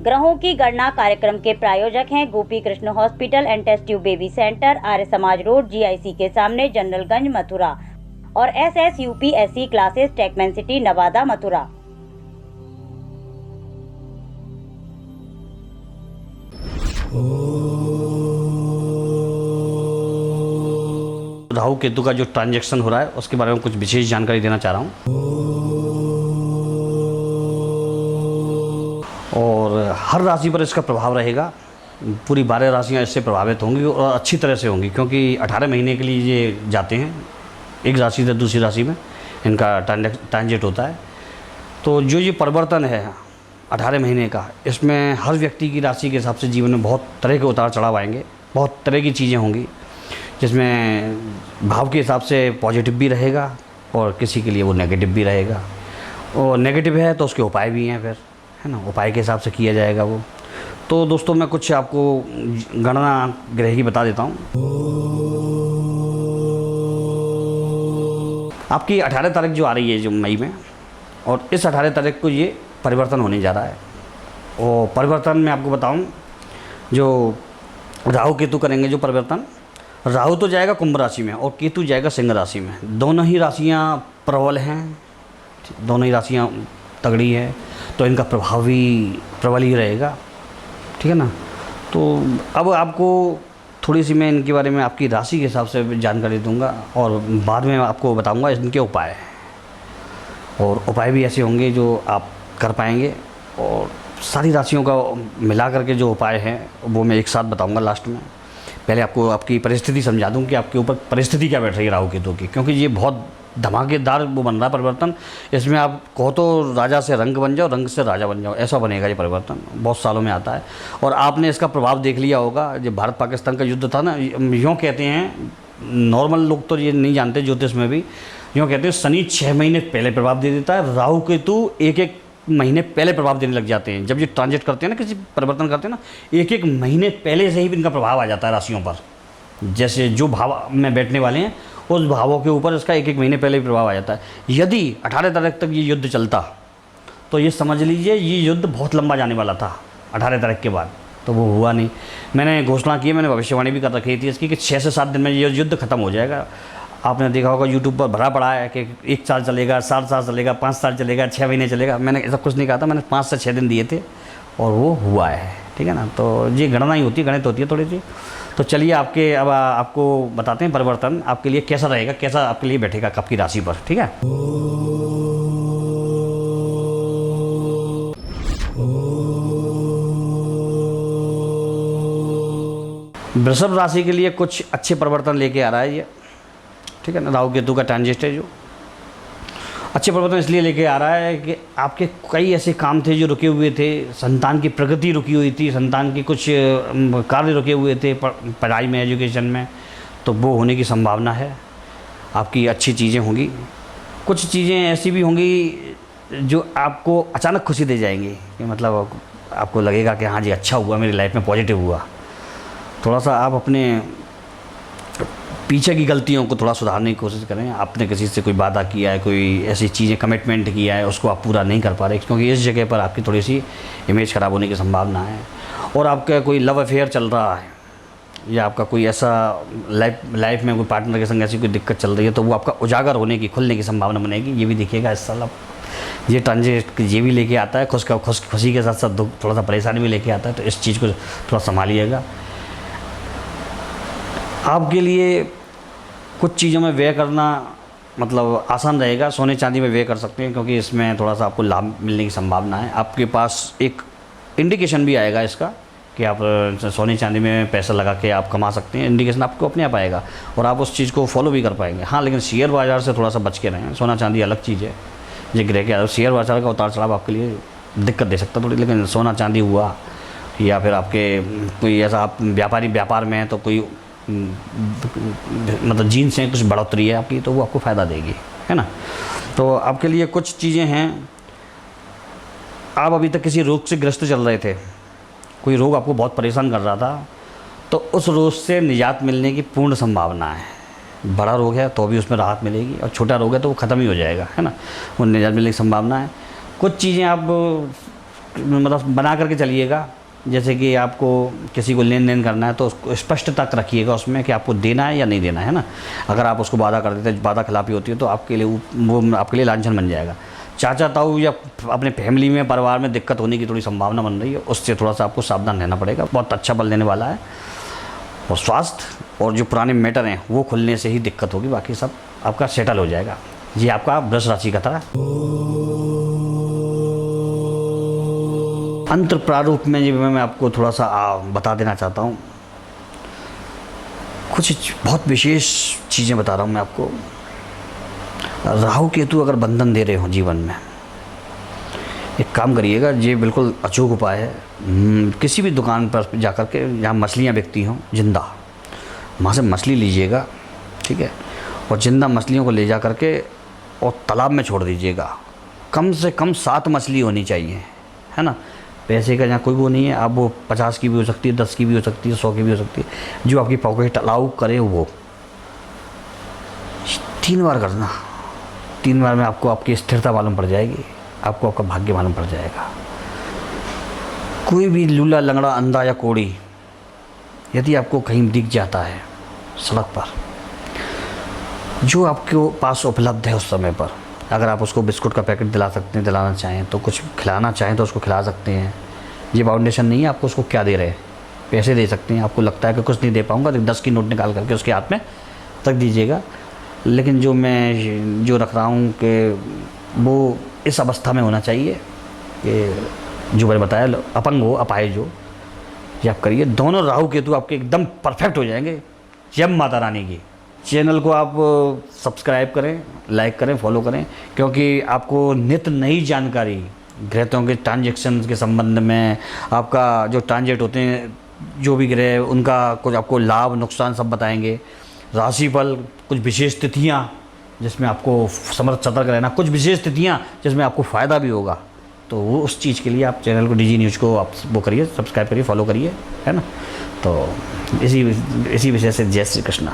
ग्रहों की गणना कार्यक्रम के प्रायोजक हैं Gopi Krishna hospital and test tube baby centre, Arya Samaj road, GIC के सामने, जनरलगंज, मथुरा और SSUPSC classes, Techman city, Nawada, Mathura. Rahu Ketu का जो ट्रांजैक्शन हो रहा है उसके बारे में कुछ विशेष जानकारी देना चाह रहा हूँ। और हर राशि पर इसका प्रभाव रहेगा। पूरी 12 राशियाँ इससे प्रभावित होंगी और अच्छी तरह से होंगी, क्योंकि 18 महीने के लिए ये जाते हैं एक राशि से दूसरी राशि में, इनका ट्रांजिट होता है। तो जो ये परिवर्तन है 18 महीने का, इसमें हर व्यक्ति की राशि के हिसाब से जीवन में बहुत तरह के उतार चढ़ाव आएंगे, बहुत तरह की चीज़ें होंगी, जिसमें भाव के हिसाब से पॉजिटिव भी रहेगा और किसी के लिए वो नेगेटिव भी रहेगा। और नेगेटिव है तो उसके उपाय भी हैं, फिर है ना, उपाय के हिसाब से किया जाएगा वो। तो दोस्तों मैं कुछ आपको गणना ग्रह की बता देता हूँ। आपकी 18 तारीख जो आ रही है जो मई में, और इस 18 तारीख को ये परिवर्तन होने जा रहा है। और परिवर्तन में आपको बताऊँ, जो राहु केतु करेंगे जो परिवर्तन, राहु तो जाएगा कुंभ राशि में और केतु जाएगा सिंह राशि में। दोनों ही राशियाँ प्रबल हैं, दोनों ही राशियाँ तगड़ी है, तो इनका प्रभाव भी प्रबल ही रहेगा, ठीक है ना। तो अब आपको थोड़ी सी मैं इनके बारे में आपकी राशि के हिसाब से जानकारी दूंगा और बाद में आपको बताऊंगा इनके उपाय। और उपाय भी ऐसे होंगे जो आप कर पाएंगे, और सारी राशियों का मिला करके जो उपाय हैं वो मैं एक साथ बताऊंगा लास्ट में। पहले आपको आपकी परिस्थिति समझा दूं कि आपके ऊपर परिस्थिति क्या बैठ रही है राहु केतु की, क्योंकि ये बहुत धमाकेदार वो बन रहा है परिवर्तन। इसमें आप कहो तो राजा से रंग बन जाओ, रंग से राजा बन जाओ, ऐसा बनेगा ये परिवर्तन। बहुत सालों में आता है और आपने इसका प्रभाव देख लिया होगा। जो भारत पाकिस्तान का युद्ध था ना, यूँ कहते हैं, नॉर्मल लोग तो ये नहीं जानते ज्योतिष में भी, यूँ कहते हैं शनि 6 महीने पहले प्रभाव दे देता है, राहु केतु एक महीने पहले प्रभाव देने लग जाते हैं। जब ये ट्रांजिट करते हैं ना, किसी परिवर्तन करते हैं ना, एक महीने पहले से ही इनका प्रभाव आ जाता है राशियों पर। जैसे जो भाव में बैठने वाले हैं उस भावों के ऊपर इसका एक महीने पहले ही प्रभाव आ जाता है। यदि 18 तारीख तक ये युद्ध चलता तो ये समझ लीजिए ये युद्ध बहुत लंबा जाने वाला था 18 तारीख के बाद, तो वो हुआ नहीं। मैंने घोषणा की, मैंने भविष्यवाणी भी कर रखी थी इसकी कि 6 से 7 दिन में ये युद्ध खत्म हो जाएगा। आपने देखा होगा यूट्यूब पर भरा पड़ा है कि 1 साल चलेगा, 7 साल चलेगा, 5 साल चलेगा, 6 महीने चलेगा। मैंने ऐसा कुछ नहीं कहा था, मैंने 5 से 6 दिन दिए थे और वो हुआ है, ठीक है ना। तो ये गणना ही होती है, गणित होती है थोड़ी सी। तो चलिए अब आपको बताते हैं परिवर्तन आपके लिए कैसा रहेगा, कैसा आपके लिए बैठेगा आपकी राशि पर, ठीक है। वृषभ राशि के लिए कुछ अच्छे परिवर्तन लेके आ रहा है ये, ठीक है ना। राहु केतु का ट्रांजिट है जो अच्छे परिवर्तन इसलिए लेके आ रहा है कि आपके कई ऐसे काम थे जो रुके हुए थे, संतान की प्रगति रुकी हुई थी, संतान के कुछ कार्य रुके हुए थे पढ़ाई में, एजुकेशन में, तो वो होने की संभावना है। आपकी अच्छी चीज़ें होंगी। कुछ चीज़ें ऐसी भी होंगी जो आपको अचानक खुशी दे जाएंगी, कि मतलब आपको लगेगा कि हाँ जी अच्छा हुआ, मेरी लाइफ में पॉजिटिव हुआ। थोड़ा सा आप अपने पीछे की गलतियों को थोड़ा सुधारने की कोशिश करें। आपने किसी से कोई वादा किया है, कोई ऐसी चीज़ें कमिटमेंट किया है, उसको आप पूरा नहीं कर पा रहे, क्योंकि इस जगह पर आपकी थोड़ी सी इमेज ख़राब होने की संभावना है। और आपका कोई लव अफेयर चल रहा है या आपका कोई ऐसा लाइफ में कोई पार्टनर के संग ऐसी कोई दिक्कत चल रही है, तो वो आपका उजागर होने की, खुलने की संभावना बनेगी। ये भी देखिएगा इस साल ये ट्रांजिट ये भी लेके आता है, खुशी के साथ साथ दुख, थोड़ा सा परेशानी भी लेके आता है। तो इस चीज़ को थोड़ा संभालिएगा। आपके लिए कुछ चीज़ों में व्यय करना मतलब आसान रहेगा। सोने चांदी में व्यय कर सकते हैं, क्योंकि इसमें थोड़ा सा आपको लाभ मिलने की संभावना है। आपके पास एक इंडिकेशन भी आएगा इसका कि आप सोने चांदी में पैसा लगा के आप कमा सकते हैं। इंडिकेशन आपको अपने आप आएगा और आप उस चीज़ को फॉलो भी कर पाएंगे। हाँ, लेकिन शेयर बाज़ार से थोड़ा सा बच के रहें। सोना चांदी अलग चीज़ है, ये ग्रह के शेयर बाज़ार का उतार चढ़ाव आपके लिए दिक्कत दे सकता थोड़ी। लेकिन सोना चांदी हुआ या फिर आपके कोई ऐसा आप व्यापार में है, तो कोई मतलब जीन्स से कुछ बढ़ोतरी है आपकी, तो वो आपको फ़ायदा देगी, है ना। तो आपके लिए कुछ चीज़ें हैं। आप अभी तक किसी रोग से ग्रस्त चल रहे थे, कोई रोग आपको बहुत परेशान कर रहा था, तो उस रोग से निजात मिलने की पूर्ण संभावना है। बड़ा रोग है तो भी उसमें राहत मिलेगी, और छोटा रोग है तो वो ख़त्म ही हो जाएगा, है ना। वो निजात मिलने की संभावना है। कुछ चीज़ें आप मतलब बना करके चलिएगा। जैसे कि आपको किसी को लेन देन करना है तो उसको स्पष्ट तक रखिएगा उसमें कि आपको देना है या नहीं देना है ना। अगर आप उसको वादा कर देते, वादा खिलाफी होती है तो आपके लिए वो आपके लिए लांछन बन जाएगा। चाचा ताऊ या अपने फैमिली में, परिवार में दिक्कत होने की थोड़ी संभावना बन रही है, उससे थोड़ा सा आपको सावधान रहना पड़ेगा। बहुत अच्छा बल देने वाला है। और स्वास्थ्य और जो पुराने मैटर हैं वो खुलने से ही दिक्कत होगी, बाकी सब आपका सेटल हो जाएगा। ये आपका वृष राशि का था। अंतर प्रारूप में जी मैं आपको थोड़ा सा बता देना चाहता हूँ। कुछ बहुत विशेष चीज़ें बता रहा हूँ मैं आपको। राहु केतु अगर बंधन दे रहे हो जीवन में, एक काम करिएगा, ये बिल्कुल अचूक उपाय है। किसी भी दुकान पर जाकर के जहाँ मछलियाँ बिकती हों जिंदा, वहाँ से मछली लीजिएगा, ठीक है, और जिंदा मछलियों को ले जा करके और तालाब में छोड़ दीजिएगा। कम से कम 7 मछली होनी चाहिए, है ना। पैसे का जहाँ कोई वो नहीं है, आप वो 50 की भी हो सकती है, 10 की भी हो सकती है, 100 की भी हो सकती है, जो आपकी पॉकेट अलाउ करे वो। 3 बार करना। 3 बार में आपको आपकी स्थिरता मालूम पड़ जाएगी, आपको आपका भाग्य मालूम पड़ जाएगा। कोई भी लूला लंगड़ा अंधा या कोड़ी यदि आपको कहीं दिख जाता है सड़क पर, जो आपके पास उपलब्ध है उस समय पर, अगर आप उसको बिस्कुट का पैकेट दिला सकते हैं, दिलाना चाहें तो, कुछ खिलाना चाहें तो उसको खिला सकते हैं। ये बाउंडेशन नहीं है आपको उसको क्या दे रहे हैं, पैसे दे सकते हैं। आपको लगता है कि कुछ नहीं दे पाऊँगा तो 10 की नोट निकाल करके उसके हाथ में रख दीजिएगा। लेकिन जो मैं जो रख रहा हूँ कि वो इस अवस्था में होना चाहिए कि जो मैंने बताया, अपंग हो, अपाहिज हो, ये आप करिए। दोनों राहु केतु आपके एकदम परफेक्ट हो जाएंगे। जय माता रानी की। चैनल को आप सब्सक्राइब करें, लाइक करें, फॉलो करें, क्योंकि आपको नित नई जानकारी ग्रहों के ट्रांजैक्शन के संबंध में, आपका जो ट्रांजेक्ट होते हैं जो भी ग्रह, उनका कुछ आपको लाभ नुकसान सब बताएंगे। राशिफल, कुछ विशेष तिथियाँ जिसमें आपको समर्थ सतर्क रहना, कुछ विशेष तिथियाँ जिसमें आपको फ़ायदा भी होगा। तो वो उस चीज़ के लिए आप चैनल को, DG न्यूज़ को आप वो करिए, सब्सक्राइब करिए, फॉलो करिए, है ना। तो इसी विषय से जय श्री कृष्णा।